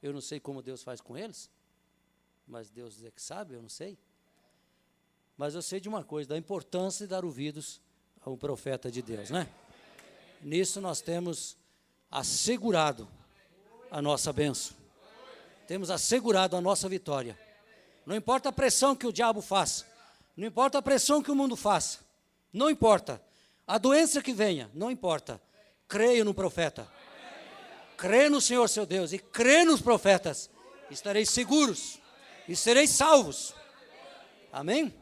Eu não sei como Deus faz com eles, mas Deus é que sabe, eu não sei. Mas eu sei de uma coisa, da importância de dar ouvidos a um profeta de Deus, né? Nisso nós temos assegurado a nossa bênção. Temos assegurado a nossa vitória. Não importa a pressão que o diabo faça, não importa a pressão que o mundo faça, não importa. A doença que venha, não importa. Creio no profeta. Creio no Senhor seu Deus e creio nos profetas. Estareis seguros e sereis salvos. Amém?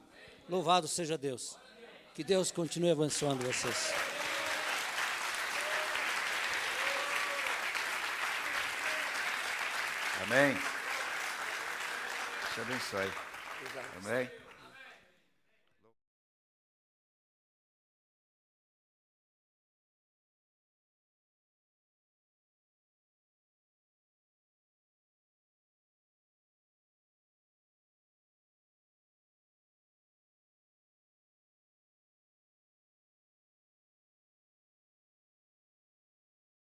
Louvado seja Deus. Que Deus continue abençoando vocês. Amém. Te abençoe. Amém.